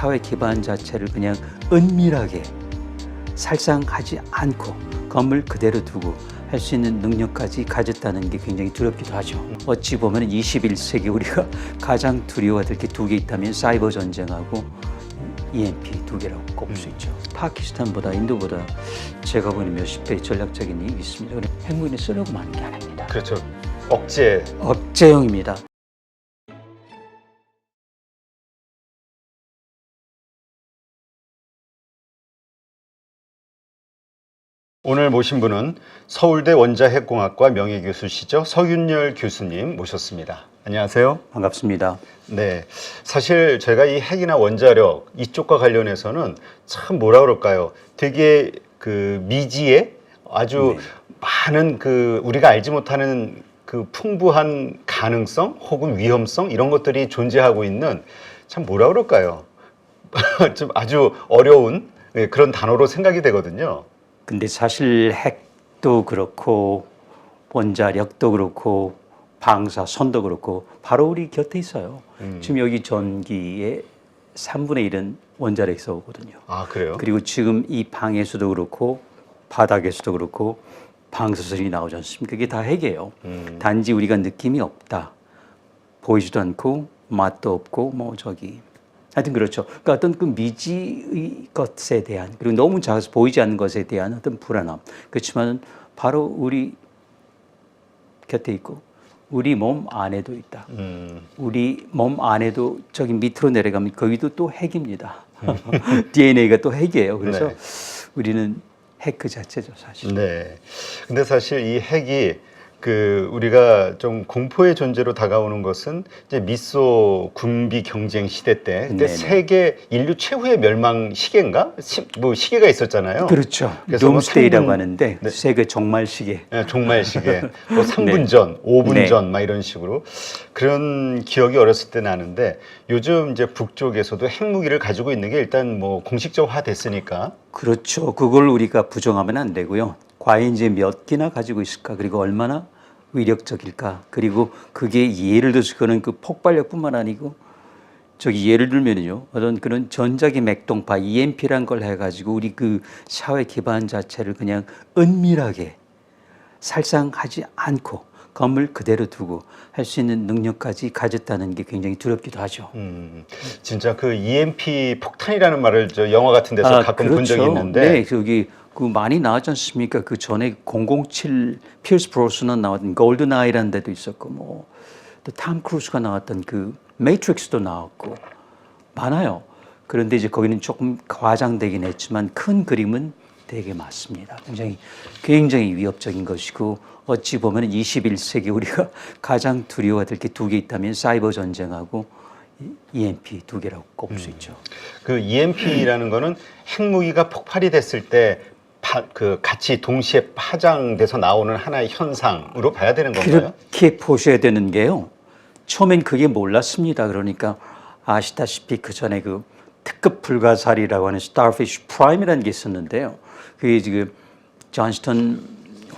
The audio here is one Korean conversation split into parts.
사회 기반 자체를 그냥 은밀하게 살상하지 않고 건물 그대로 두고 할 수 있는 능력까지 가졌다는 게 굉장히 두렵기도 하죠. 어찌 보면 21세기 우리가 가장 두려워할 게 두 개 있다면 사이버 전쟁하고 EMP 두 개라고 꼽을 수 있죠. 파키스탄보다 인도보다 제가 보는 몇십 배 전략적인 이익이 있습니다. 핵무기는 쓰려고 하는 게 아닙니다. 그렇죠. 억제. 억제형입니다. 오늘 모신 분은 서울대 원자핵공학과 명예교수시죠. 서윤열 교수님 모셨습니다. 안녕하세요. 반갑습니다. 네, 사실 제가 이 핵이나 원자력 이쪽과 관련해서는 참 뭐라 그럴까요? 되게 그 미지의 아주 많은 그 우리가 알지 못하는 그 풍부한 가능성 혹은 위험성 이런 것들이 존재하고 있는 참 뭐라 그럴까요? 좀 아주 어려운 그런 단어로 생각이 되거든요. 근데 사실 핵도 그렇고 원자력도 그렇고 방사선도 그렇고 바로 우리 곁에 있어요. 지금 여기 전기의 3분의 1은 원자력에서 오거든요. 아, 그래요? 그리고 지금 이 방에서도 그렇고 바닥에서도 그렇고 방사선이 나오지 않습니까? 그게 다 핵이에요. 단지 우리가 느낌이 없다. 보이지도 않고 맛도 없고 뭐 저기 하여튼 그렇죠. 그러니까 어떤 그 미지의 것에 대한 그리고 너무 작아서 보이지 않는 것에 대한 어떤 불안함. 그렇지만 바로 우리 곁에 있고 우리 몸 안에도 있다. 우리 몸 안에도 저기 밑으로 내려가면 거기도 또 핵입니다. DNA가 또 핵이에요. 그래서 네. 우리는 핵 그 자체죠, 사실. 네. 근데 사실 이 핵이 그 우리가 좀 공포의 존재로 다가오는 것은 이제 미소 군비 경쟁 시대 때 그때 네네. 세계 인류 최후의 멸망 시계인가? 뭐 시계가 있었잖아요. 그렇죠. 그래서 뭐 둠스데이라고 3분 하는데 네. 세계 종말 시계. 종말 시계. 뭐 3분 네. 전, 5분 네. 전 막 이런 식으로 그런 기억이 어렸을 때 나는데 요즘 이제 북쪽에서도 핵무기를 가지고 있는 게 일단 뭐 공식적화 됐으니까 그렇죠. 그걸 우리가 부정하면 안 되고요. 과연 이제 몇 개나 가지고 있을까? 그리고 얼마나 위력적일까? 그리고 그게 예를 들어서 그는 그 폭발력뿐만 아니고 저기 예를 들면요. 어떤 그런 전자기 맥동파 EMP란 걸 해가지고 우리 그 사회 기반 자체를 그냥 은밀하게 살상하지 않고 건물 그대로 두고 할 수 있는 능력까지 가졌다는 게 굉장히 두렵기도 하죠. 진짜 그 EMP 폭탄이라는 말을 저 영화 같은 데서 가끔 본 적이 있는데 네, 저기 그 많이 나왔지 않습니까? 그 전에 007 피어스 브로스넌 나왔던 골든아이라는 데도 있었고 뭐 또 탐 크루즈가 나왔던 그 매트릭스도 나왔고 많아요. 그런데 이제 거기는 조금 과장되긴 했지만 큰 그림은 되게 맞습니다. 굉장히 위협적인 것이고 어찌 보면 21세기 우리가 가장 두려워할 게 두 개 있다면 사이버 전쟁하고 EMP 두 개라고 꼽을 수 있죠. 그 EMP라는 거는 핵무기가 폭발이 됐을 때 그 같이 동시에 파장돼서 나오는 하나의 현상으로 봐야 되는 건가요? 그렇게 보셔야 되는 게요. 처음엔 그게 몰랐습니다. 그러니까 아시다시피 그 전에 그 특급 불가사리라고 하는 스타피쉬 프라임이라는 게 있었는데요. 그게 지금 존스턴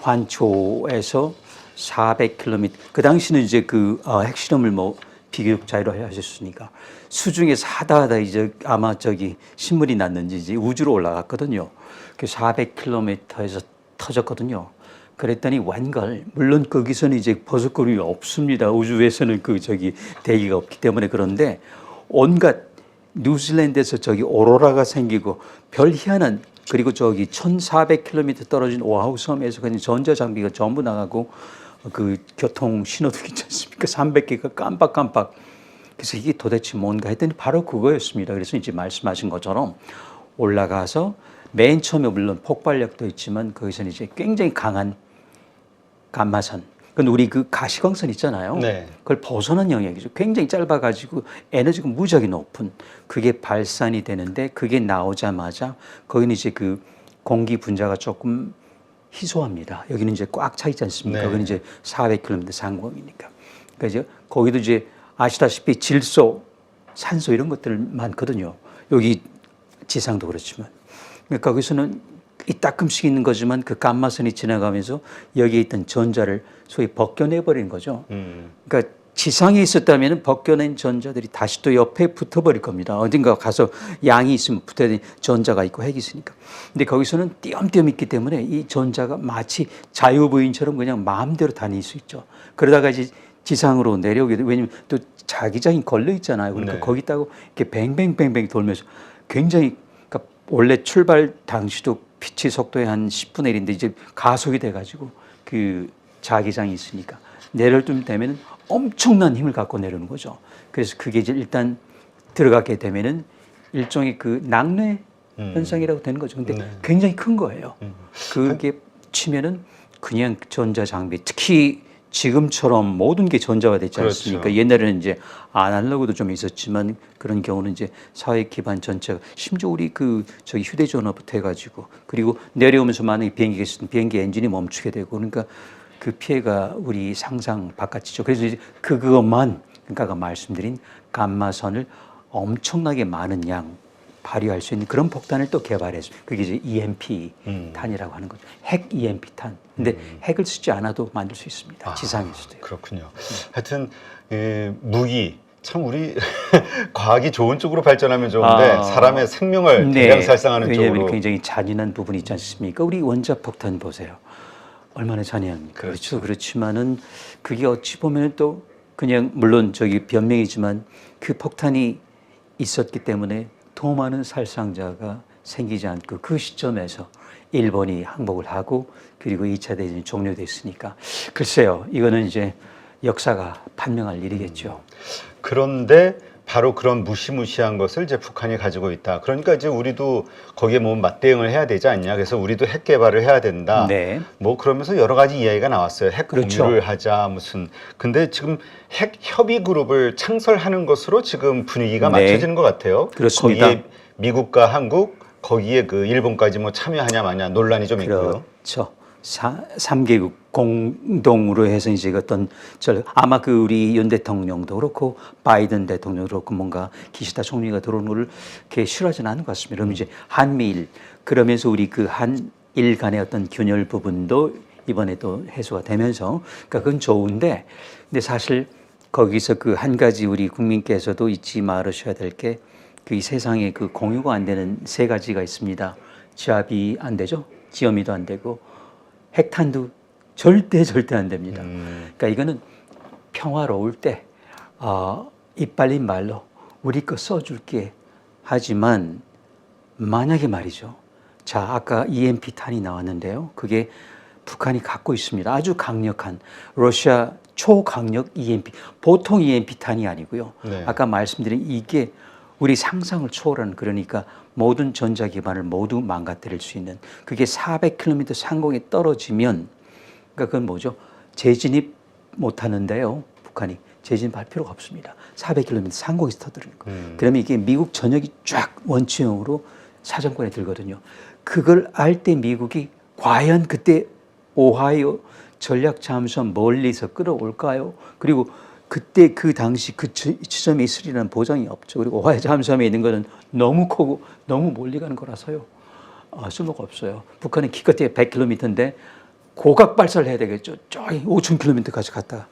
환초에서 400km 그 당시는 이제 그 핵실험을 뭐 비교적 자유로 하셨으니까 수중에서 하다 이제 아마 저기 신문이 났는지 이제 우주로 올라갔거든요. 그 400km에서 터졌거든요. 그랬더니 웬걸 물론 거기서는 이제 버섯거림이 없습니다. 우주에서는 그 저기 대기가 없기 때문에 그런데 온갖 뉴질랜드에서 저기 오로라가 생기고 별 희한한 그리고 저기 1,400km 떨어진 오아후 섬에서 그냥 전자장비가 전부 나가고 그 교통 신호등 있지 않습니까? 300개가 깜빡깜빡. 그래서 이게 도대체 뭔가 했더니 바로 그거였습니다. 그래서 이제 말씀하신 것처럼 올라가서 맨 처음에 물론 폭발력도 있지만 거기서는 이제 굉장히 강한 감마선. 그건 우리 그 가시광선 있잖아요. 네. 그걸 벗어난 영역이죠. 굉장히 짧아가지고 에너지가 무지하게 높은 그게 발산이 되는데 그게 나오자마자 거기는 이제 그 공기 분자가 조금 희소합니다. 여기는 이제 꽉 차 있지 않습니까? 네. 거기는 이제 400km 상공이니까. 그러니까 이제 거기도 이제 아시다시피 질소, 산소 이런 것들 많거든요. 여기 지상도 그렇지만. 그러니까 거기서는 이따끔씩 있는 거지만 그 감마선이 지나가면서 여기에 있던 전자를 소위 벗겨내버리는 거죠. 그러니까 지상에 있었다면 벗겨낸 전자들이 다시 또 옆에 붙어버릴 겁니다. 어딘가 가서 양이 있으면 붙어야 되는 전자가 있고 핵이 있으니까. 근데 거기서는 띄엄띄엄 있기 때문에 이 전자가 마치 자유부인처럼 그냥 마음대로 다닐 수 있죠. 그러다가 이제 지상으로 내려오게 돼. 왜냐면 또 자기장이 걸려 있잖아요. 그러니까 네. 거기 있다고 이렇게 뱅뱅뱅뱅 돌면서 굉장히, 그러니까 원래 출발 당시도 빛의 속도의 한 10분의 1인데 이제 가속이 돼가지고 그 자기장이 있으니까 내려올 쯤 되면은 엄청난 힘을 갖고 내려오는 거죠. 그래서 그게 이제 일단 들어가게 되면은 일종의 그 낙뢰 현상이라고 되는 거죠. 근데 네. 굉장히 큰 거예요. 그게 치면은 그냥 전자 장비, 특히 지금처럼 모든 게 전자화 됐지 그렇죠. 않습니까? 옛날에는 이제 아날로그도 좀 있었지만 그런 경우는 이제 사회 기반 전체가, 심지어 우리 그 저기 휴대전화부터 해가지고, 그리고 내려오면서 만약에 비행기가 있으면 비행기 엔진이 멈추게 되고, 그러니까 그 피해가 우리 상상 바깥이죠. 그래서 이제 그것만, 그러니까 아까 말씀드린 감마선을 엄청나게 많은 양 발휘할 수 있는 그런 폭탄을 또 개발했어요. 그게 이제 EMP 탄이라고 하는 거죠. 핵 EMP 탄. 근데 핵을 쓰지 않아도 만들 수 있습니다. 지상에서도요. 그렇군요. 하여튼 무기 참 우리 과학이 좋은 쪽으로 발전하면 좋은데 사람의 생명을 대량 살상하는 왜냐하면 쪽으로. 굉장히 잔인한 부분이 있지 않습니까? 우리 원자폭탄 보세요. 얼마나 잔인합니까? 그렇죠. 그렇지만은 그게 어찌 보면 또 그냥, 물론 저기 변명이지만 그 폭탄이 있었기 때문에 더 많은 살상자가 생기지 않고, 그 시점에서 일본이 항복을 하고 그리고 2차 대전이 종료됐으니까, 글쎄요, 이거는 이제 역사가 판명할 일이겠죠. 그런데 바로 그런 무시무시한 것을 이제 북한이 가지고 있다. 그러니까 이제 우리도 거기에 뭐 맞대응을 해야 되지 않냐. 그래서 우리도 핵 개발을 해야 된다. 네. 뭐 그러면서 여러 가지 이야기가 나왔어요. 핵 그렇죠. 공유를 하자 무슨. 근데 지금 핵 협의 그룹을 창설하는 것으로 지금 분위기가 네. 맞춰지는 것 같아요. 그렇습니다. 거기에 미국과 한국, 거기에 그 일본까지 뭐 참여하냐 마냐 논란이 좀 있고요. 그렇죠. 3개국 공동으로 해서 이제 어떤 아마 그 우리 윤 대통령도 그렇고 바이든 대통령도 그렇고 뭔가 기시다 총리가 들어오는 거를 그렇게 싫어하지는 않은 것 같습니다. 그러면 이제 한미일, 그러면서 우리 그 한일 간의 어떤 균열 부분도 이번에 또 해소가 되면서, 그러니까 그건 좋은데, 근데 사실 거기서 그 한 가지 우리 국민께서도 잊지 말으셔야 될 게, 그 이 세상에 그 공유가 안 되는 세 가지가 있습니다. 지압이 안 되죠. 지엄이도 안 되고 핵탄도 절대 안 됩니다. 그러니까 이거는 평화로울 때 이빨린 말로 우리 거 써줄게 하지만, 만약에 말이죠. 자, 아까 EMP 탄이 나왔는데요. 그게 북한이 갖고 있습니다. 아주 강력한 러시아 초강력 EMP, 보통 EMP 탄이 아니고요. 네. 아까 말씀드린 이게 우리 상상을 초월하는, 그러니까 모든 전자 기반을 모두 망가뜨릴 수 있는, 그게 400km 상공에 떨어지면, 그러니까 그건 뭐죠? 재진입 못 하는데요. 북한이 재진입할 필요가 없습니다. 400km 상공에서 터뜨리는 거. 그러면 이게 미국 전역이 쫙 원치형으로 사정권에 들거든요. 그걸 알 때 미국이 과연 그때 오하이오 전략 잠수함 멀리서 끌어올까요? 그리고 그때 그 당시 그 지점에 있으리라는 보장이 없죠. 그리고 오하이오 잠수함에 있는 거는 너무 크고 너무 멀리 가는 거라서요. 쓸모가 없어요. 북한은 기껏해 100km인데 고각 발사를 해야 되겠죠. 저기 5,000km까지 갔다가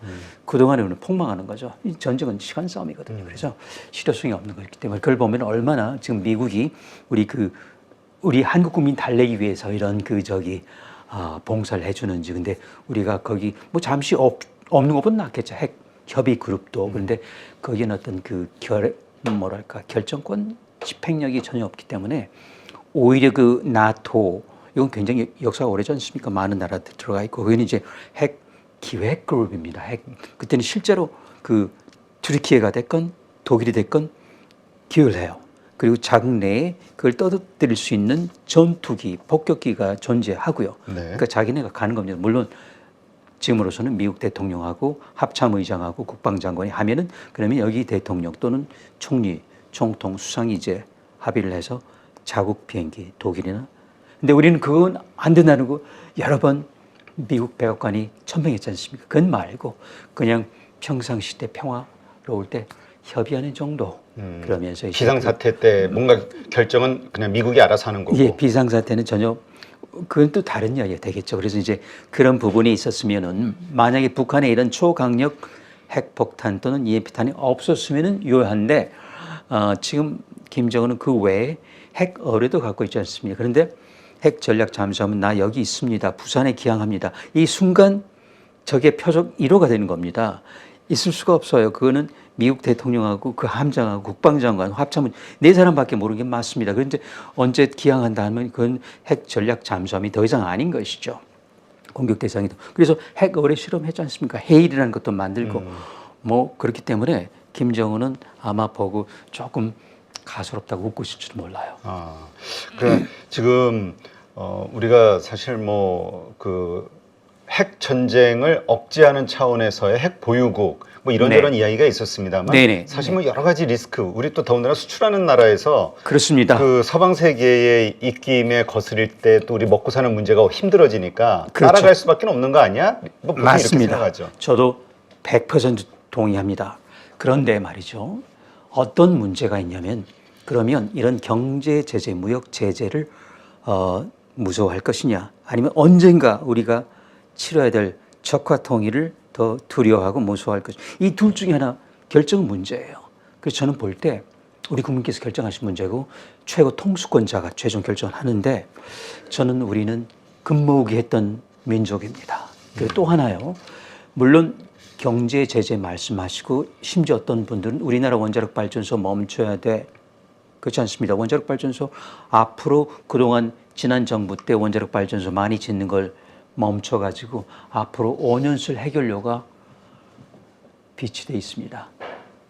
그동안에 폭망하는 거죠. 이 전쟁은 시간 싸움이거든요. 그래서 실효성이 없는 거기 때문에, 그걸 보면 얼마나 지금 미국이 우리 한국 국민 달래기 위해서 이런 봉사를 해주는지. 근데 우리가 거기 뭐 잠시 없는 것보다 낫겠죠. 핵 협의 그룹도. 그런데 거기는 어떤 결정권 집행력이 전혀 없기 때문에, 오히려 그 나토, 이건 굉장히 역사가 오래지 않습니까? 많은 나라들 들어가 있고, 거기는 이제 핵 기획 그룹입니다. 그때는 실제로 그 튀르키예가 됐건 독일이 됐건 기여를 해요. 그리고 자국 내에 그걸 떠들일 수 있는 전투기, 폭격기가 존재하고요. 네. 그러니까 자기네가 가는 겁니다. 물론 지금으로서는 미국 대통령하고 합참의장하고 국방장관이 하면은, 그러면 여기 대통령 또는 총리, 총통, 수상이 이제 합의를 해서 자국 비행기, 독일이나. 근데 우리는 그건 안 된다는 거 여러 번 미국 백악관이 천명했지 않습니까? 그건 말고 그냥 평상시대 평화로울 때 협의하는 정도. 그러면서 비상사태 때 뭔가 결정은 그냥 미국이 알아서 하는 거고. 예, 비상사태는 전혀, 그건 또 다른 이야기가 되겠죠. 그래서 이제 그런 부분이 있었으면은, 만약에 북한의 이런 초강력 핵폭탄 또는 EMP탄이 없었으면 유효한데 지금 김정은은 그 외에 핵 어뢰도 갖고 있지 않습니까? 그런데 핵 전략 잠수함은 나 여기 있습니다. 부산에 기항합니다. 이 순간 적의 표적 1호가 되는 겁니다. 있을 수가 없어요. 그거는 미국 대통령하고 그 함장하고 국방장관 합참은 네 사람밖에 모르는 게 맞습니다. 그런데 언제 기항한다 하면 그건 핵 전략 잠수함이 더 이상 아닌 것이죠. 공격 대상이도. 그래서 핵 어뢰 실험했지 않습니까? 해일이라는 것도 만들고 뭐 그렇기 때문에 김정은은 아마 보고 조금 가소롭다고 웃고 있을지도 몰라요. 그래 지금 우리가 사실 뭐 그 핵 전쟁을 억제하는 차원에서의 핵 보유국 뭐 이런저런 이야기가 있었습니다만 네네. 사실 뭐 여러 가지 리스크 우리 또 더군다나 수출하는 나라에서 그렇습니다. 그 서방 세계의 입김에 거스릴 때 또 우리 먹고 사는 문제가 힘들어지니까 그렇죠. 따라갈 수밖에 없는 거 아니야? 뭐 보통 맞습니다. 이렇게 생각하죠. 저도 100% 동의합니다. 그런데 말이죠. 어떤 문제가 있냐면 그러면 이런 경제 제재, 무역 제재를 무서워할 것이냐 아니면 언젠가 우리가 치러야 될 적화 통일을 더 두려워하고 무서워할 것이냐. 이 둘 중에 하나 결정 문제예요. 그래서 저는 볼 때 우리 국민께서 결정하신 문제고 최고 통수권자가 최종 결정을 하는데 저는 우리는 금모으기 했던 민족입니다. 그리고 또 하나요. 물론 경제 제재 말씀하시고 심지어 어떤 분들은 우리나라 원자력 발전소 멈춰야 돼. 그렇지 않습니다. 원자력 발전소 앞으로 그동안 지난 정부 때 원자력 발전소 많이 짓는 걸 멈춰가지고 앞으로 5년 쓸 해결료가 비치돼 있습니다.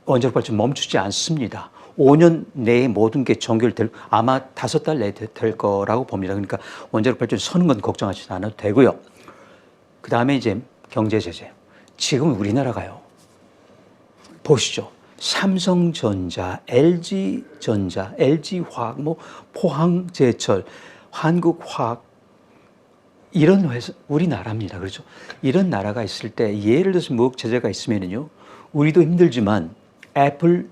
원자력 발전 멈추지 않습니다. 5년 내에 모든 게 종결될 아마 5달 내에 될 거라고 봅니다. 그러니까 원자력 발전 서는 건 걱정하지 않아도 되고요. 그 다음에 이제 경제 제재. 지금 우리나라가요. 보시죠. 삼성전자, LG전자, LG화학, 뭐 포항제철, 한국화학 이런 회사 우리나라입니다. 그렇죠? 이런 나라가 있을 때 예를 들어서 무역 제재가 있으면요. 우리도 힘들지만 애플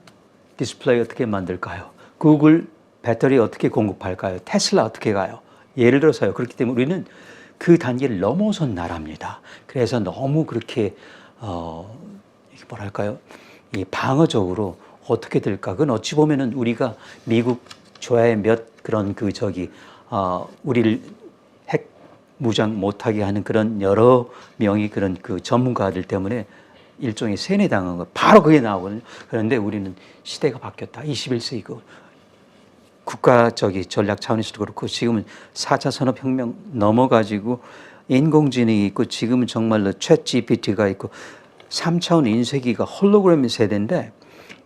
디스플레이 어떻게 만들까요? 구글 배터리 어떻게 공급할까요? 테슬라 어떻게 가요? 예를 들어서요. 그렇기 때문에 우리는 그 단계를 넘어선 나라입니다. 그래서 너무 그렇게 이게 뭐랄까요? 이 방어적으로 어떻게 될까? 그건 어찌 보면은 우리가 미국 조야의 몇 그런 우리를 핵 무장 못하게 하는 그런 여러 명의 그런 그 전문가들 때문에 일종의 세뇌당한 거 바로 그게 나오거든요. 그런데 우리는 시대가 바뀌었다. 21세기고 국가적인 전략 차원에서도 그렇고 지금은 4차 산업혁명 넘어가지고 인공지능이 있고 지금은 정말로 챗 GPT가 있고 3차원 인쇄기가 홀로그램 세대인데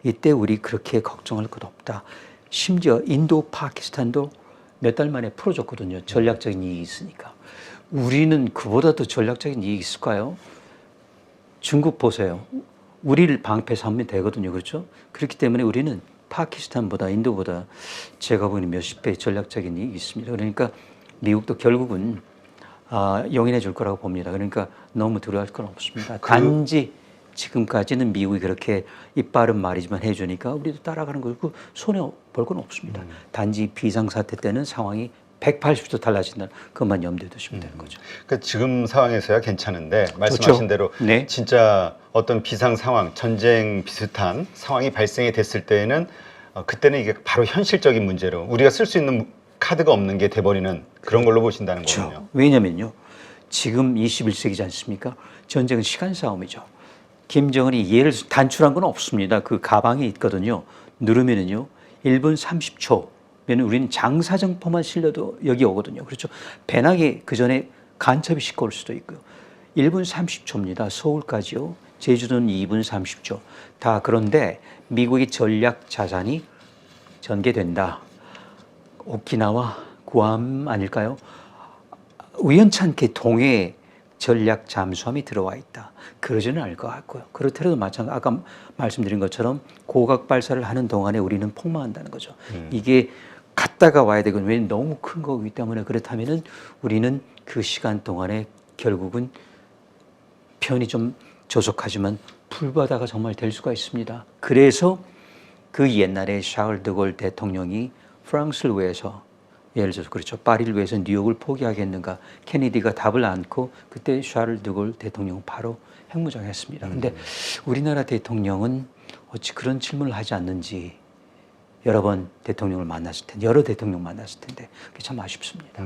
이때 우리 그렇게 걱정할 것 없다. 심지어 인도, 파키스탄도 몇 달 만에 풀어줬거든요. 전략적인 이익이 있으니까. 우리는 그보다도 전략적인 이익이 있을까요? 중국 보세요. 우리를 방패 삼으면 되거든요. 그렇죠? 그렇기 때문에 우리는 파키스탄보다 인도보다 제가 보니 몇십 배 전략적인 이익이 있습니다. 그러니까 미국도 결국은 용인해 줄 거라고 봅니다. 그러니까 너무 두려워할 건 없습니다. 단지 지금까지는 미국이 그렇게 이빨은 말이지만 해주니까 우리도 따라가는 거고 손해 볼 건 없습니다. 단지 비상사태 때는 상황이 180도 달라진다. 그것만 염두에 두시면 되는 거죠. 그러니까 지금 상황에서야 괜찮은데 말씀하신 그렇죠. 대로 네. 진짜 어떤 비상 상황, 전쟁 비슷한 상황이 발생이 됐을 때에는 그때는 이게 바로 현실적인 문제로 우리가 쓸 수 있는 카드가 없는 게 돼버리는 그런 걸로 보신다는 거군요. 그렇죠. 왜냐면요. 지금 21세기지 않습니까? 전쟁은 시간 싸움이죠. 김정은이 예를 들어서 단출한 건 없습니다. 그 가방에 있거든요. 누르면은요. 1분 30초면 우리는 장사정포만 실려도 여기 오거든요. 그렇죠. 배낭에 그 전에 간첩이 싣고 올 수도 있고요. 1분 30초입니다. 서울까지요. 제주도는 2분 30초. 다 그런데 미국의 전략 자산이 전개된다. 오키나와 구암 아닐까요? 우연찮게 동해에 전략 잠수함이 들어와 있다. 그러지는 않을 것 같고요. 그렇더라도 마찬가지 아까 말씀드린 것처럼 고각 발사를 하는 동안에 우리는 폭망한다는 거죠. 이게 갔다가 와야 되거든요. 왜 너무 큰 거기 때문에 그렇다면은 우리는 그 시간 동안에 결국은 편이 좀 조속하지만 풀바다가 정말 될 수가 있습니다. 그래서 그 옛날에 샤를 드골 대통령이 프랑스를 위해서 예를 들어서 그렇죠. 파리를 위해서 뉴욕을 포기하겠는가. 케네디가 답을 않고 그때 샤를 드골 대통령은 바로 핵무장했습니다. 근데 우리나라 대통령은 어찌 그런 질문을 하지 않는지 여러 번 대통령을 만났을 텐데, 여러 대통령 만났을 텐데 그게 참 아쉽습니다.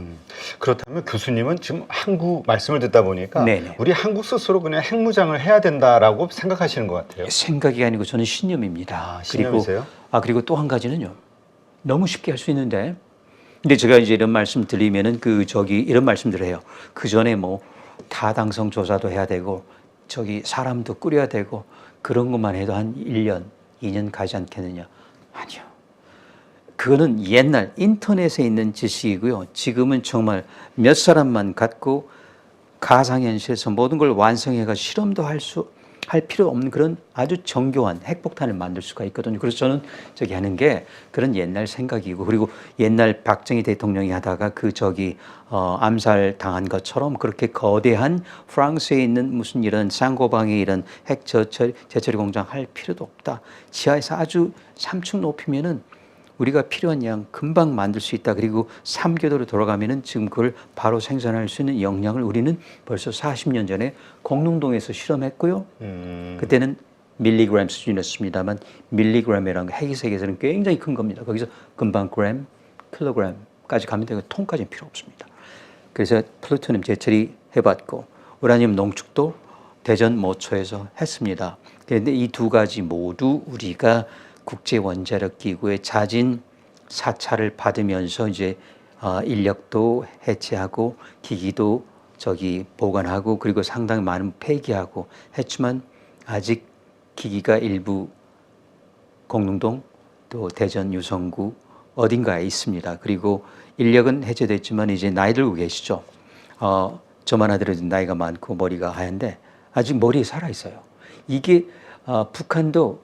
그렇다면 교수님은 지금 한국 말씀을 듣다 보니까 네네. 우리 한국 스스로 그냥 핵무장을 해야 된다라고 생각하시는 것 같아요. 생각이 아니고 저는 신념입니다. 아, 신념이세요? 그리고 또 한 가지는요. 너무 쉽게 할 수 있는데, 근데 제가 이제 이런 말씀 드리면은 이런 말씀들 해요. 그 전에 뭐 타당성 조사도 해야 되고 사람도 꾸려야 되고 그런 것만 해도 한 1년, 2년 가지 않겠느냐. 아니요. 그거는 옛날 인터넷에 있는 지식이고요. 지금은 정말 몇 사람만 갖고 가상현실에서 모든 걸 완성해가 실험도 할 필요 없는 그런 아주 정교한 핵폭탄을 만들 수가 있거든요. 그래서 저는 하는 게 그런 옛날 생각이고, 그리고 옛날 박정희 대통령이 하다가 암살 당한 것처럼 그렇게 거대한 프랑스에 있는 무슨 이런 상고방의 이런 핵 재처리 공장 할 필요도 없다. 지하에서 아주 3층 높이면은 우리가 필요한 양 금방 만들 수 있다. 그리고 3궤도로 돌아가면은 지금 그걸 바로 생산할 수 있는 역량을 우리는 벌써 40년 전에 공릉동에서 실험했고요. 그때는 밀리그램 수준이었습니다만 밀리그램이라는 게 핵의 세계에서는 굉장히 큰 겁니다. 거기서 금방 그램, 킬로그램까지 가면 되고 톤까지는 필요 없습니다. 그래서 플루토늄 재처리 해봤고 우라늄 농축도 대전 모초에서 했습니다. 그런데 이 두 가지 모두 우리가 국제원자력기구의 자진 사찰을 받으면서 이제 인력도 해체하고 기기도 보관하고 그리고 상당히 많은 폐기하고 했지만 아직 기기가 일부 공릉동 또 대전 유성구 어딘가에 있습니다. 그리고 인력은 해체됐지만 이제 나이 들고 계시죠. 저만 하더라도 나이가 많고 머리가 하얀데 아직 머리에 살아 있어요. 이게 북한도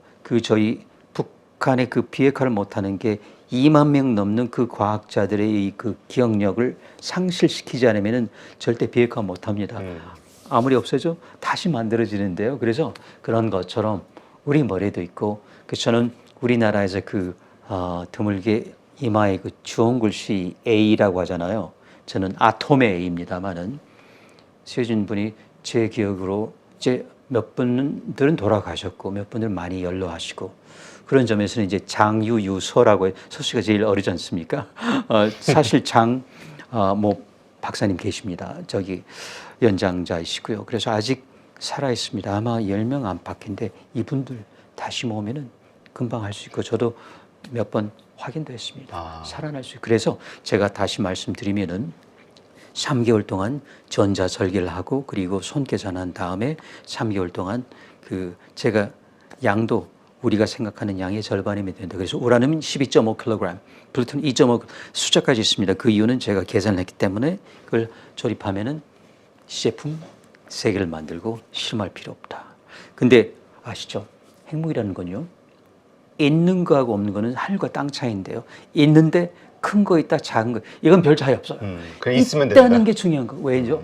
북한의 그 비핵화를 못하는 게 2만 명 넘는 그 과학자들의 그 기억력을 상실시키지 않으면은 절대 비핵화 못합니다. 아무리 없어져 다시 만들어지는데요. 그래서 그런 것처럼 우리 머리도 있고, 그래서 저는 우리나라에서 드물게 이마에 그 주홍 글씨 A라고 하잖아요. 저는 아톰의 A입니다만은 세준 분이 제 기억으로 이제 몇 분들은 돌아가셨고 몇 분들 많이 연로하시고. 그런 점에서는 이제 장유유서라고 서씨가 제일 어리지 않습니까? 사실 박사님 계십니다. 연장자이시고요. 그래서 아직 살아 있습니다. 아마 10명 안팎인데 이분들 다시 모으면은 금방 할 수 있고 저도 몇 번 확인도 했습니다. 살아날 수 있고. 그래서 제가 다시 말씀드리면은 3개월 동안 전자설계를 하고 그리고 손계산한 다음에 3개월 동안 제가 양도 우리가 생각하는 양의 절반이면 된다. 그래서 우라늄은 12.5kg, 플루토늄 2.5 숫자까지 있습니다. 그 이유는 제가 계산을 했기 때문에 그걸 조립하면은 시제품 3개를 만들고 실험할 필요 없다. 근데 아시죠? 핵무기라는 건요. 있는 거하고 없는 거는 하늘과 땅 차이인데요. 있는데 큰 거 있다, 작은 거. 이건 별 차이 없어요. 그냥 있으면 있다는 된다. 게 중요한 거. 왜죠?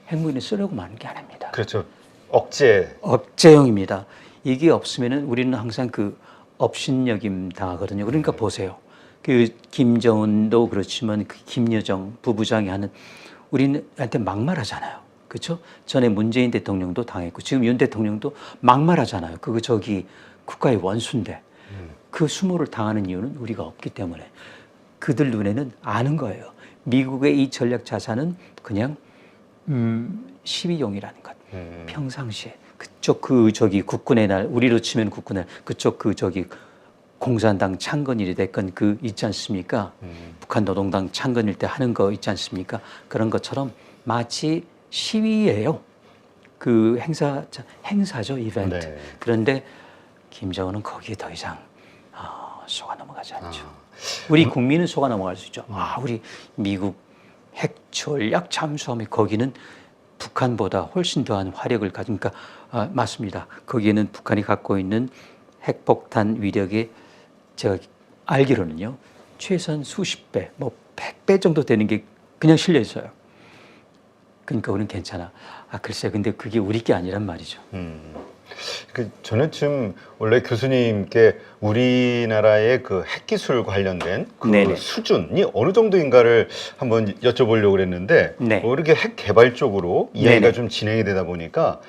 핵무기는 쓰려고 마는 게 아닙니다. 그렇죠. 억제형입니다. 이게 없으면은 우리는 항상 업신여김 당하거든요. 그러니까 보세요. 김정은도 그렇지만 김여정 부부장이 하는 우리한테 막말하잖아요. 그렇죠? 전에 문재인 대통령도 당했고 지금 윤 대통령도 막말하잖아요. 국가의 원수인데 그 수모를 당하는 이유는 우리가 없기 때문에 그들 눈에는 아는 거예요. 미국의 이 전략 자산은 그냥 시위용이라는 것. 평상시에 그쪽 국군의 날 우리로 치면 국군의 그쪽 공산당 창건일이 됐건 있지 않습니까? 북한 노동당 창건일 때 하는 거 있지 않습니까? 그런 것처럼 마치 시위예요. 행사죠, 이벤트. 네. 그런데 김정은은 거기에 더 이상 속아 넘어가지 않죠. 우리 국민은 속아 넘어갈 수 있죠. 우리 미국 핵 전략 잠수함이 거기는 북한보다 훨씬 더한 화력을 가지니까 맞습니다. 거기에는 북한이 갖고 있는 핵폭탄 위력의 제가 알기로는요. 최소한 수십 배, 100배 정도 되는 게 그냥 실려 있어요. 그러니까 우리는 괜찮아. 글쎄 근데 그게 우리 게 아니란 말이죠. 저는 지금 원래 교수님께 우리나라의 그 핵기술 관련된 그 네네. 수준이 어느 정도인가를 한번 여쭤보려고 그랬는데 네. 이렇게 핵 개발 쪽으로 이야기가 네네. 좀 진행이 되다 보니까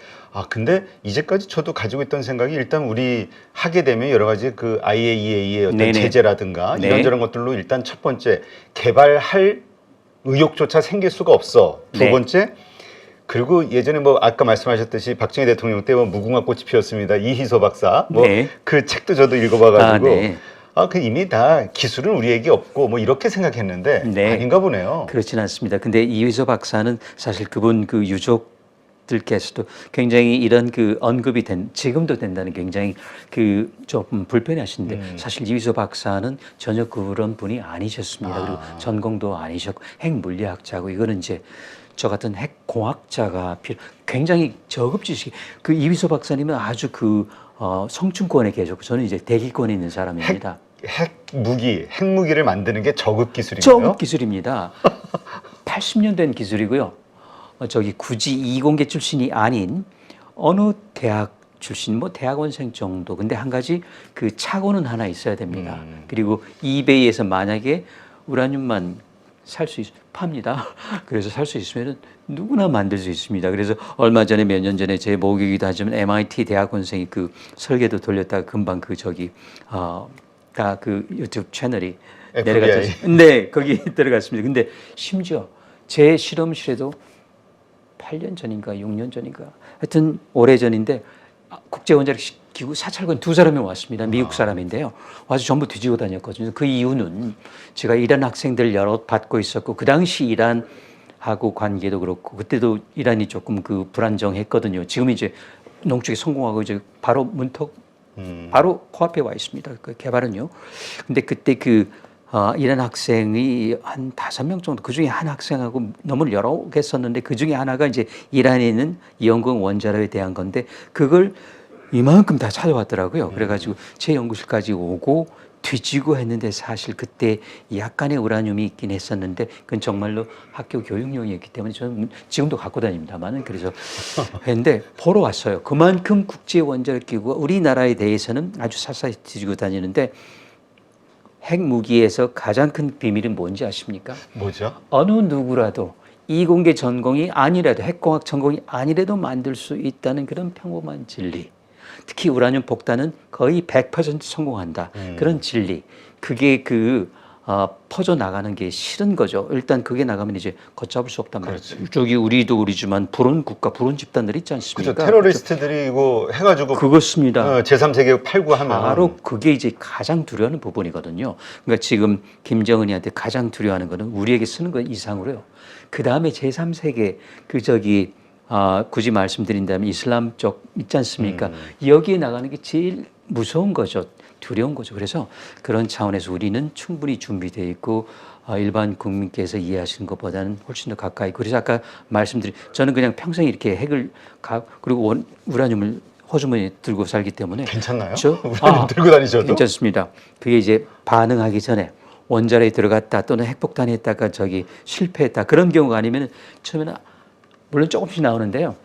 근데 이제까지 저도 가지고 있던 생각이 일단 우리 하게 되면 여러 가지 그 IAEA의 어떤 네네. 제재라든가 네. 이런저런 것들로 일단 첫 번째 개발할 의욕조차 생길 수가 없어. 두 네. 번째 그리고 예전에 뭐 아까 말씀하셨듯이 박정희 대통령 때 뭐 무궁화 꽃이 피었습니다. 이희소 박사 뭐 네. 그 책도 저도 읽어봐가지고 네. 그 이미 다 기술은 우리에게 없고 뭐 이렇게 생각했는데 네. 아닌가 보네요. 그렇지는 않습니다. 근데 이휘소 박사는 사실 그분 그 유족들께서도 굉장히 이런 그 언급이 지금도 된다는 게 굉장히 그 조금 불편하신데 사실 이휘소 박사는 전혀 그런 분이 아니셨습니다. 그리고 전공도 아니셨고 핵물리학자고 이거는 이제 저 같은 핵공학자가 굉장히 저급지식. 그 이휘소 박사님은 아주 그 성층권에 계셨고 저는 이제 대기권에 있는 사람입니다. 핵무기를 만드는 게 저급 기술인가요? 저급 기술입니다. 80년 된 기술이고요. 저기 굳이 이공계 출신이 아닌 어느 대학 출신, 뭐 대학원생 정도. 근데 한 가지 그 착오는 하나 있어야 됩니다. 그리고 이베이에서 만약에 우라늄만 팝니다. 그래서 살 수 있으면 누구나 만들 수 있습니다. 그래서 얼마 전에 몇 년 전에 제 모기기도 하지만 MIT 대학원생이 그 설계도 돌렸다가 금방 그 저기 다 그 유튜브 채널이 내려갔죠. 네, 거기 들어갔습니다. 근데 심지어 제 실험실에도 8년 전인가 6년 전인가 하여튼 오래전인데 국제원자력 기구 사찰관 두 사람이 왔습니다. 미국 사람인데요. 와서 전부 뒤지고 다녔거든요. 그 이유는 제가 이란 학생들 여러 받고 있었고 그 당시 이란하고 관계도 그렇고 그때도 이란이 조금 그 불안정했거든요. 지금 이제 농축에 성공하고 이제 바로 문턱 바로 코앞에 와 있습니다. 그 개발은요. 근데 그때 그 이란 학생이 한 5명 정도, 그 중에 한 학생하고 너무 여러 개 썼는데 그 중에 하나가 이제 이란에 있는 이영공 원자로에 대한 건데 그걸 이만큼 다 찾아왔더라고요. 그래가지고 제 연구실까지 오고 뒤지고 했는데 사실 그때 약간의 우라늄이 있긴 했었는데 그건 정말로 학교 교육용이었기 때문에 저는 지금도 갖고 다닙니다만은 그래서 했는데 보러 왔어요. 그만큼 국제원자력기구가 우리나라에 대해서는 아주 사사히 뒤지고 다니는데 핵무기에서 가장 큰 비밀은 뭔지 아십니까? 뭐죠? 어느 누구라도 이공계 전공이 아니라도 핵공학 전공이 아니라도 만들 수 있다는 그런 평범한 진리. 특히 우라늄 폭탄은 거의 100% 성공한다. 그런 진리. 그게 퍼져 나가는 게 싫은 거죠. 일단 그게 나가면 이제 걷잡을 수 없단 말이죠. 저기 우리도 우리지만 불온 국가, 불온 집단들 있지 않습니까? 그렇죠. 테러리스트들이 이거 해가지고 그것입니다. 제3세계국 팔고 하면 바로 그게 이제 가장 두려워하는 부분이거든요. 그러니까 지금 김정은이한테 가장 두려워하는 거는 우리에게 쓰는 것 이상으로요. 그 다음에 제3세계 굳이 말씀드린다면 이슬람 쪽 있지 않습니까? 여기에 나가는 게 제일 무서운 거죠. 두려운 거죠. 그래서 그런 차원에서 우리는 충분히 준비되어 있고 일반 국민께서 이해하시는 것보다는 훨씬 더 가까이. 그래서 아까 말씀드린 저는 그냥 평생 이렇게 핵을 그리고 우라늄을 호주머니에 들고 살기 때문에 괜찮나요? 그렇죠? 우라늄 들고 다니셔도? 괜찮습니다. 그게 이제 반응하기 전에 원자로에 들어갔다 또는 핵폭탄이 했다가 저기 실패했다 그런 경우가 아니면 처음에는 물론 조금씩 나오는데요.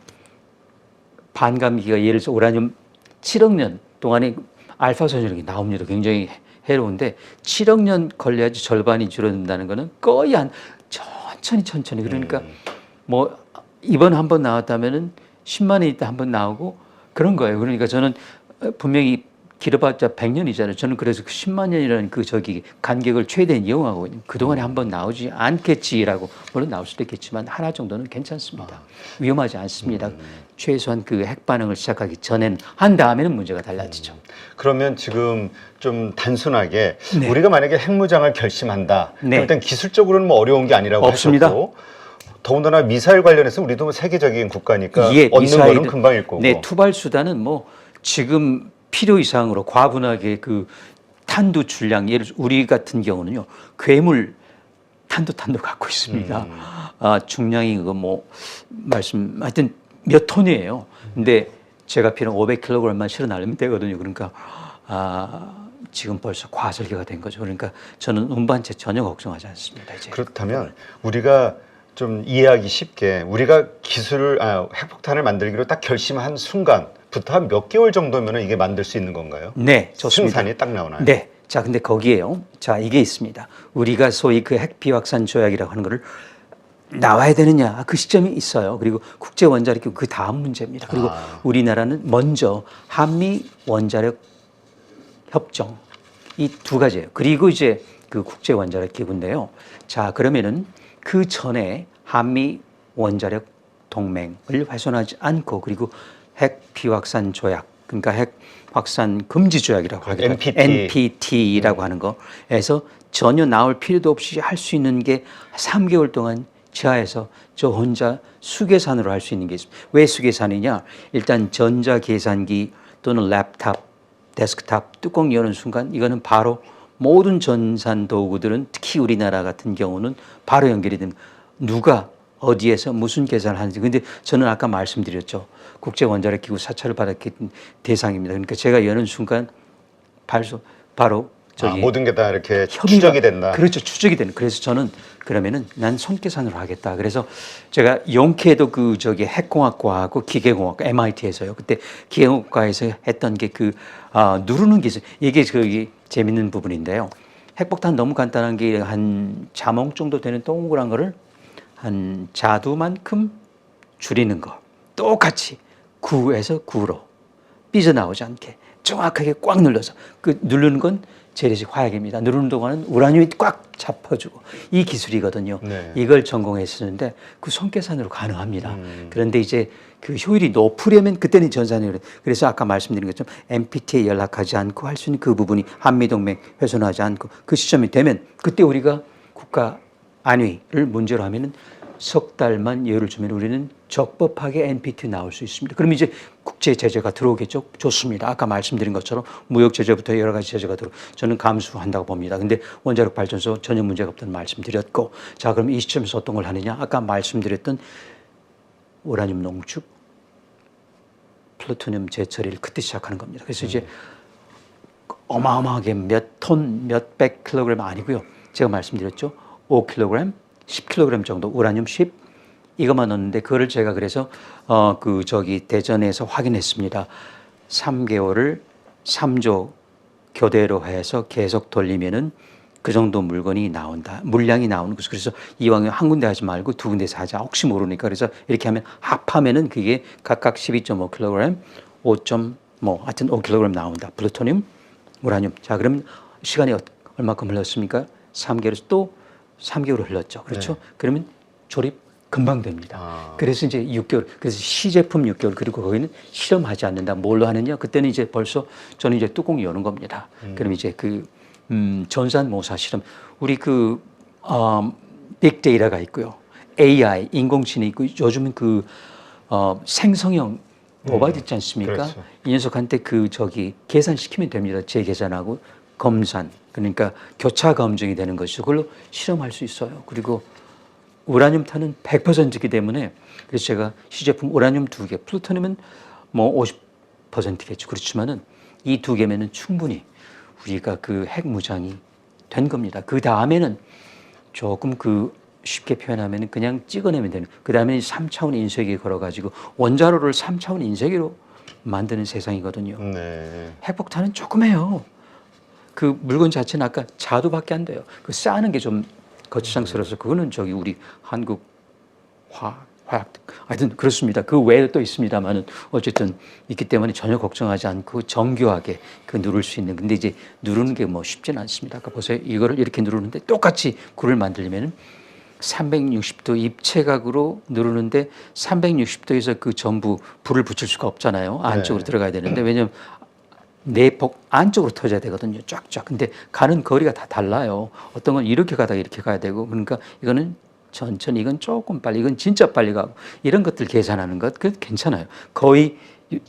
반감기가 예를 들어서 우라늄 7억 년 동안에 알파 선이라는 게 나옵니다. 굉장히 해로운데 7억 년 걸려야지 절반이 줄어든다는 거는 거의 천천히 그러니까 뭐 이번 한 번 나왔다면은 10만 년 있다 한 번 나오고 그런 거예요. 그러니까 저는 분명히 길어봤자 100년이잖아요. 저는 그래서 그 10만 년이라는 간격을 최대한 이용하고 그동안에 한 번 나오지 않겠지라고 물론 나올 수도 있겠지만 하나 정도는 괜찮습니다. 위험하지 않습니다. 최소한 그 핵 반응을 시작하기 전엔 한 다음에는 문제가 달라지죠. 그러면 지금 좀 단순하게 우리가 만약에 핵무장을 결심한다. 그럼 일단 기술적으로는 뭐 어려운 게 아니라고 없습니다. 하셨고 더군다나 미사일 관련해서 우리도 뭐 세계적인 국가니까 얻는 거는 금방일 거고. 네, 투발 수단은 뭐 지금 필요 이상으로 과분하게 그 탄두 줄량 예를 들어 우리 같은 경우는요 괴물 탄도 갖고 있습니다. 중량이 하여튼 몇 톤이에요. 근데 제가 필요한 500kg만 실어 날리면 되거든요. 그러니까 지금 벌써 과설계가 된 거죠. 그러니까 저는 운반체 전혀 걱정하지 않습니다. 이제 그렇다면 우리가 좀 이해하기 쉽게 우리가 핵폭탄을 만들기로 딱 결심한 순간 부터 한 몇 개월 정도면 이게 만들 수 있는 건가요? 네, 좋습니다. 승산이 딱 나오나요? 네. 자, 근데 거기에요. 자, 이게 있습니다. 우리가 소위 그 핵 비확산 조약이라고 하는 거를 나와야 되느냐 그 시점이 있어요. 그리고 국제 원자력 기구 그 다음 문제입니다. 그리고 우리나라는 먼저 한미 원자력 협정 이 두 가지예요. 그리고 이제 그 국제 원자력 기구인데요. 자, 그러면은 그 전에 한미 원자력 동맹을 훼손하지 않고 그리고 핵 비확산 조약 그러니까 핵 확산 금지 조약이라고 하거든요. NPT라고 하는 거에서 전혀 나올 필요도 없이 할 수 있는 게 3개월 동안 지하에서 저 혼자 수계산으로 할 수 있는 게 있습니다. 왜 수계산이냐? 일단 전자계산기 또는 랩탑, 데스크탑 뚜껑 여는 순간 이거는 바로 모든 전산 도구들은 특히 우리나라 같은 경우는 바로 연결이 됩니다. 누가 어디에서 무슨 계산을 하는지. 근데 저는 아까 말씀드렸죠. 국제원자력기구 사찰을 받았기 대상입니다. 그러니까 제가 여는 순간 바로 저기 모든 게 다 이렇게 추적이 된다. 그렇죠. 추적이 되는. 그래서 저는 그러면은 난 손계산으로 하겠다. 그래서 제가 용케도 그 저기 핵공학과하고 기계공학과 MIT에서요. 그때 기계공학과에서 했던 게 그 누르는 기술. 이게 저기 재밌는 부분인데요. 핵폭탄 너무 간단한 게 한 자몽 정도 되는 동그란 거를 한 자두만큼 줄이는 거. 똑같이 9에서 9로 삐져나오지 않게 정확하게 꽉 눌러서 그 누르는 건 재래식 화약입니다. 누르는 동안은 우라늄이 꽉 잡아주고 이 기술이거든요. 네. 이걸 전공했었는데 그 손계산으로 가능합니다. 그런데 이제 그 효율이 높으려면 그때는 전산효율. 그래서 아까 말씀드린 것처럼 NPT에 연락하지 않고 할 수 있는 그 부분이 한미동맹 훼손하지 않고 그 시점이 되면 그때 우리가 국가 안위를 문제로 하면은 석 달만 여유를 주면 우리는 적법하게 NPT 나올 수 있습니다. 그럼 이제 국제 제재가 들어오겠죠. 좋습니다. 아까 말씀드린 것처럼 무역 제재부터 여러 가지 제재가 저는 감수한다고 봅니다. 근데 원자력 발전소 전혀 문제가 없다는 말씀드렸고, 자 그럼 이 시점에서 어떤 걸 하느냐? 아까 말씀드렸던 우라늄 농축, 플루토늄 재처리를 그때 시작하는 겁니다. 그래서 이제 어마어마하게 몇 톤, 몇백 킬로그램 아니고요. 제가 말씀드렸죠. 5kg, 10kg 정도 우라늄 10 이것만 넣었는데 그거를 제가 그래서 그 저기 대전에서 확인했습니다. 3개월을 3조 교대로 해서 계속 돌리면은 그 정도 물건이 나온다. 물량이 나오는 거죠. 그래서 이왕에 한 군데 하지 말고 두 군데서 하자. 혹시 모르니까. 그래서 이렇게 하면 합하면은 그게 각각 12.5kg, 5. 하여튼 5kg 나온다. 플루토늄, 우라늄. 자, 그럼 시간이 얼마큼 흘렀습니까? 3개월에서 또 3개월 흘렀죠. 그렇죠? 네. 그러면 조립 금방 됩니다. 그래서 이제 6개월, 그래서 시제품 6개월, 그리고 거기는 실험하지 않는다. 뭘로 하느냐? 그때는 이제 벌써 저는 이제 뚜껑이 여는 겁니다. 그럼 이제 그, 전산모사 실험. 우리 그, 빅데이터가 있고요. AI, 인공지능이 있고, 요즘은 그, 생성형 로봇 있지 않습니까? 그렇죠. 이 녀석한테 그, 계산시키면 됩니다. 재계산하고 검산. 그러니까 교차 검증이 되는 것이죠. 그걸로 실험할 수 있어요. 그리고 우라늄 탄은 100%이기 때문에 그래서 제가 시제품 우라늄 2개, 플루토늄은 뭐 50%겠죠. 그렇지만은 이 2개면은 충분히 우리가 그 핵 무장이 된 겁니다. 그 다음에는 조금 그 쉽게 표현하면은 그냥 찍어내면 되는. 그 다음에 3차원 인쇄기에 걸어가지고 원자로를 3차원 인쇄기로 만드는 세상이거든요. 네. 핵폭탄은 조그매요. 그 물건 자체는 아까 자두밖에 안 돼요. 그 쌓는 게 좀 거추장스러워서 그거는 저기 우리 한국 화약 하여튼 그렇습니다. 그 외에 또 있습니다만은 어쨌든 있기 때문에 전혀 걱정하지 않고 정교하게 그 누를 수 있는. 근데 이제 누르는 게 뭐 쉽지는 않습니다. 아까 보세요. 이거를 이렇게 누르는데 똑같이 굴을 만들려면은 360도 입체각으로 누르는데 360도에서 그 전부 불을 붙일 수가 없잖아요. 안쪽으로 들어가야 되는데 왜냐면 내폭 안쪽으로 터져야 되거든요. 쫙쫙. 근데 가는 거리가 다 달라요. 어떤 건 이렇게 가다가 이렇게 가야 되고 그러니까 이거는 천천히 이건 조금 빨리 이건 진짜 빨리 가고 이런 것들 계산하는 것 그 괜찮아요. 거의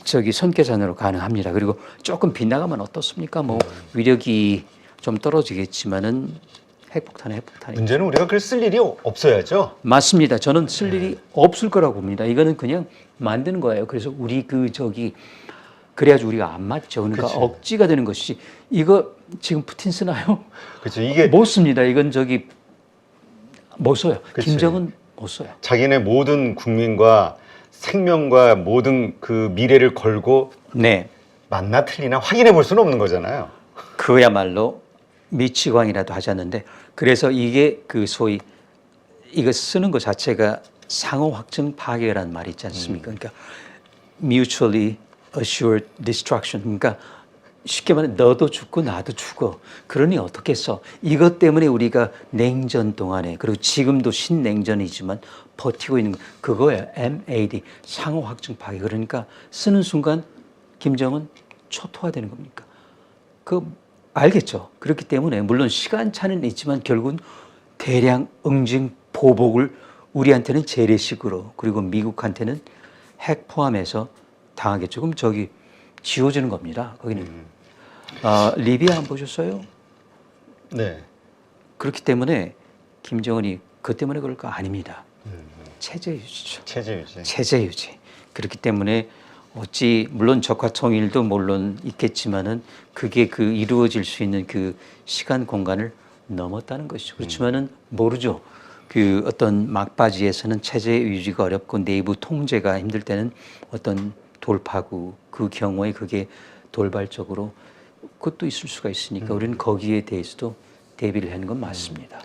손계산으로 가능합니다. 그리고 조금 빗나가면 어떻습니까? 뭐 위력이 좀 떨어지겠지만은 핵폭탄이 문제는 우리가 그걸 쓸 일이 없어야죠. 맞습니다. 저는 쓸 일이 없을 거라고 봅니다. 이거는 그냥 만드는 거예요. 그래서 우리 그래야지 우리가 안 맞죠. 그러니까 그치. 억지가 되는 것이지. 이거 지금 푸틴 쓰나요? 그렇죠. 이게 못 씁니다. 이건 못 써요. 그치. 김정은 못 써요. 자기네 모든 국민과 생명과 모든 그 미래를 걸고 네, 맞나 틀리나 확인해 볼 수는 없는 거잖아요. 그야말로 미치광이라도 하셨는데 그래서 이게 그 소위 이거 쓰는 것 자체가 상호 확증 파괴라는 말이 있지 않습니까? 그러니까 mutually assured destruction. 그러니까 쉽게 말해 너도 죽고 나도 죽어. 그러니 어떻겠어? 이것 때문에 우리가 냉전 동안에 그리고 지금도 신냉전이지만 버티고 있는 거 그거예요. MAD 상호 확증 파괴. 그러니까 쓰는 순간 김정은 초토화되는 겁니까? 그 알겠죠. 그렇기 때문에 물론 시간차는 있지만 결국은 대량 응징 보복을 우리한테는 재래식으로 그리고 미국한테는 핵 포함해서 당하겠죠. 그럼 저기 지워지는 겁니다. 거기는 리비아 안 보셨어요? 네. 그렇기 때문에 김정은이 그 때문에 그럴 거 아닙니다. 체제 유지죠. 체제 유지. 체제 유지. 그렇기 때문에 어찌 물론 적화통일도 물론 있겠지만은 그게 그 이루어질 수 있는 그 시간 공간을 넘었다는 것이죠. 그렇지만은 모르죠. 그 어떤 막바지에서는 체제 유지가 어렵고 내부 통제가 힘들 때는 어떤 돌파구 그 경우에 그게 돌발적으로 그것도 있을 수가 있으니까 우리는 거기에 대해서도 대비를 하는 건 맞습니다.